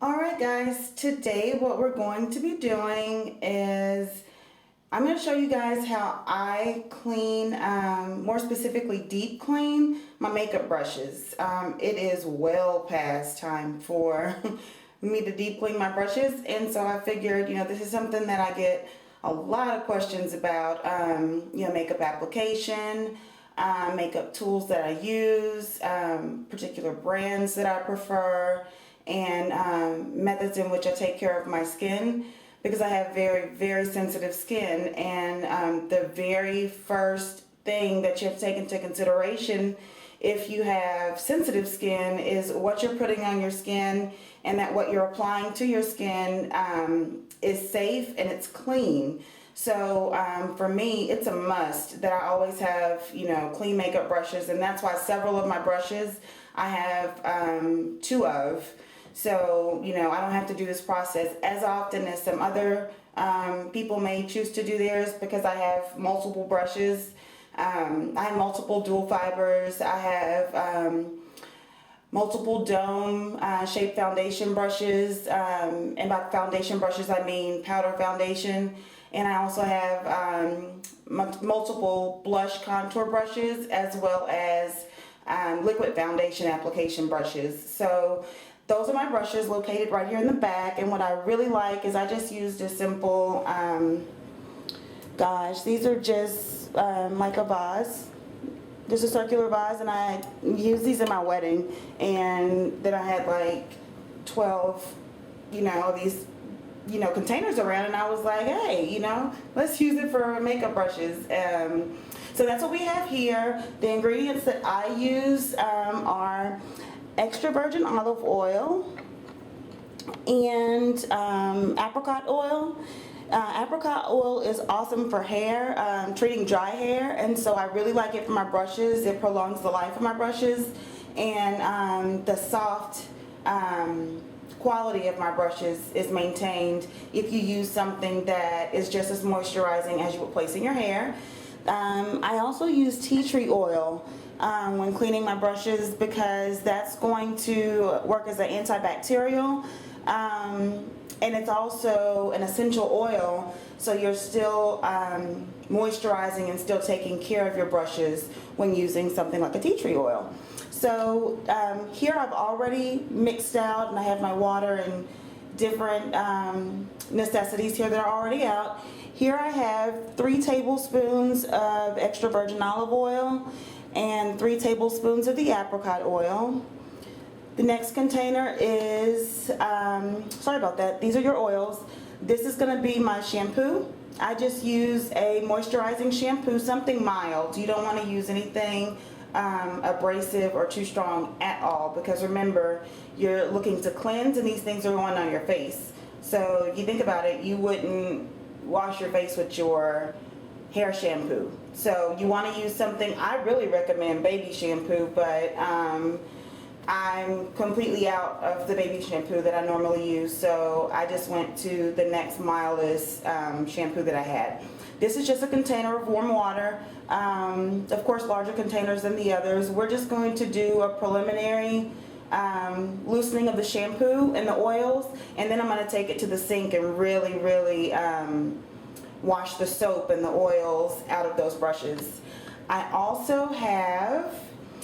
Alright guys, today what we're going to be doing is I'm going to show you guys how I clean, more specifically deep clean, my makeup brushes. It is well past time for me to deep clean my brushes, and so I figured, this is something that I get a lot of questions about, makeup application, makeup tools that I use, particular brands that I prefer, and methods in which I take care of my skin, because I have very, very sensitive skin. And the very first thing that you have to take into consideration if you have sensitive skin is what you're putting on your skin, and that what you're applying to your skin is safe and it's clean. So for me, it's a must that I always have, clean makeup brushes, and that's why several of my brushes I have two of. So, I don't have to do this process as often as some other people may choose to do theirs, because I have multiple brushes. I have multiple dual fibers. I have multiple dome shaped foundation brushes, and by foundation brushes I mean powder foundation. And I also have multiple blush contour brushes, as well as liquid foundation application brushes. So those are my brushes located right here in the back. And what I really like is I just used a simple, these are just like a vase. Just a circular vase, and I used these in my wedding, and then I had like 12, these, containers around, and I was like, hey, let's use it for makeup brushes. So that's what we have here. The ingredients that I use are extra virgin olive oil and apricot oil. Apricot oil is awesome for hair, treating dry hair, and so I really like it for my brushes. It prolongs the life of my brushes, and the soft quality of my brushes is maintained if you use something that is just as moisturizing as you would place in your hair. I also use tea tree oil when cleaning my brushes, because that's going to work as an antibacterial, and it's also an essential oil, so you're still moisturizing and still taking care of your brushes when using something like a tea tree oil. So here I've already mixed out, and I have my water and different necessities here that are already out. Here I have 3 tablespoons of extra virgin olive oil and 3 tablespoons of the apricot oil. The next container is, sorry about that, these are your oils. This is going to be my shampoo. I just use a moisturizing shampoo, something mild. You don't want to use anything abrasive or too strong at all, because remember, you're looking to cleanse, and these things are going on your face. So if you think about it, you wouldn't wash your face with your hair shampoo. So you want to use something, I really recommend baby shampoo, but I'm completely out of the baby shampoo that I normally use, so I just went to the next mildest shampoo that I had. This is just a container of warm water, of course larger containers than the others. We're just going to do a preliminary loosening of the shampoo and the oils, and then I'm going to take it to the sink and really wash the soap and the oils out of those brushes. I also have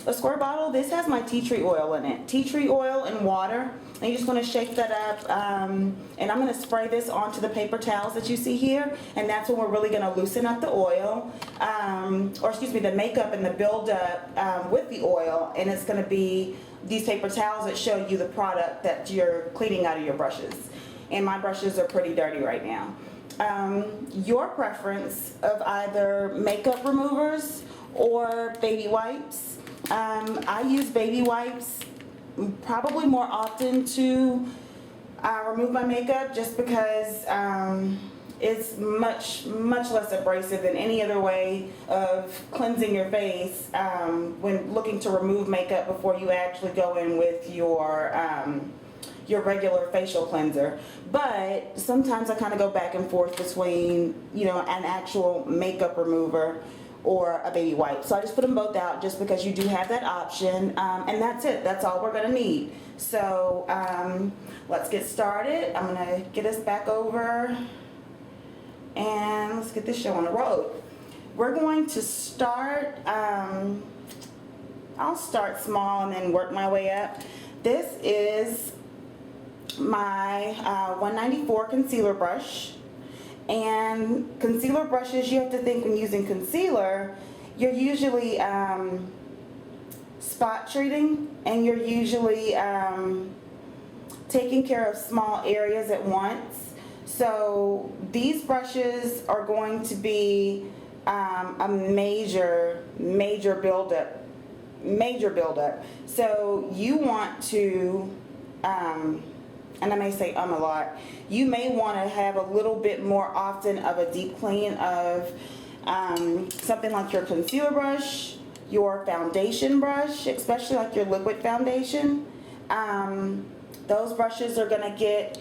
a square bottle. This has my tea tree oil in it. Tea tree oil and water. And you just want to shake that up, and I'm going to spray this onto the paper towels that you see here, and that's when we're really going to loosen up the oil, or excuse me, the makeup and the buildup with the oil, and it's going to be these paper towels that show you the product that you're cleaning out of your brushes. And my brushes are pretty dirty right now. Your preference of either makeup removers or baby wipes. I use baby wipes probably more often to remove my makeup, just because it's much less abrasive than any other way of cleansing your face when looking to remove makeup before you actually go in with your regular facial cleanser. But sometimes I kind of go back and forth between, an actual makeup remover or a baby wipe. So I just put them both out just because you do have that option, and that's it. That's all we're gonna need. So let's get started. I'm gonna get us back over and let's get this show on the road. We're going to start, I'll start small and then work my way up. This is my 194 concealer brush. And concealer brushes, you have to think when using concealer, you're usually spot treating, and you're usually taking care of small areas at once. So these brushes are going to be a major buildup. So you want to, and I may say a lot, you may want to have a little bit more often of a deep clean of something like your concealer brush, your foundation brush, especially like your liquid foundation. Those brushes are going to get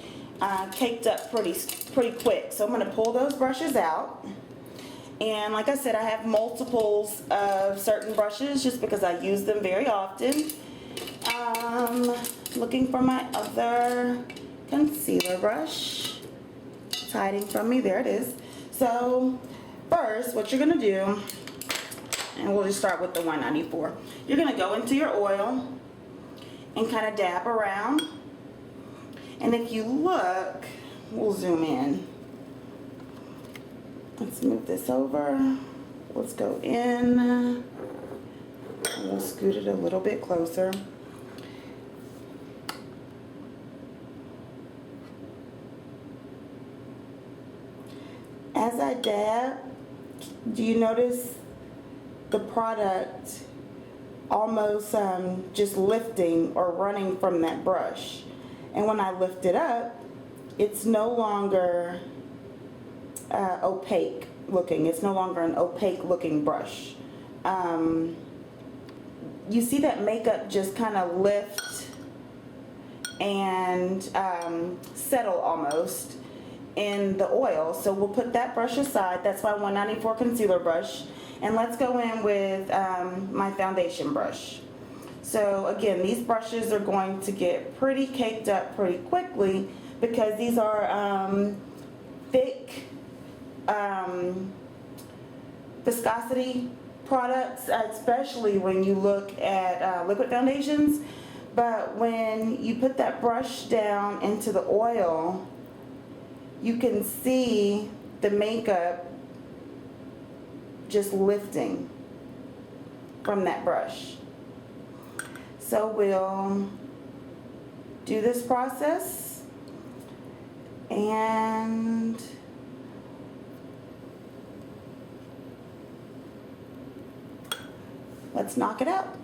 caked up pretty quick. So I'm going to pull those brushes out. And like I said, I have multiples of certain brushes just because I use them very often. Looking for my other concealer brush. It's hiding from me. There it is. So first, what you're going to do, and we'll just start with the 194. You're going to go into your oil and kind of dab around. And if you look, we'll zoom in. Let's move this over. Let's go in. And we'll scoot it a little bit closer. As I dab, do you notice the product almost just lifting or running from that brush? And when I lift it up, it's no longer opaque looking. It's no longer an opaque looking brush. You see that makeup just kind of lift and settle almost in the oil. So we'll put that brush aside. That's my 194 concealer brush. And let's go in with my foundation brush. So again, these brushes are going to get pretty caked up pretty quickly because these are thick viscosity products, especially when you look at liquid foundations. But when you put that brush down into the oil, you can see the makeup just lifting from that brush. So we'll do this process and let's knock it out.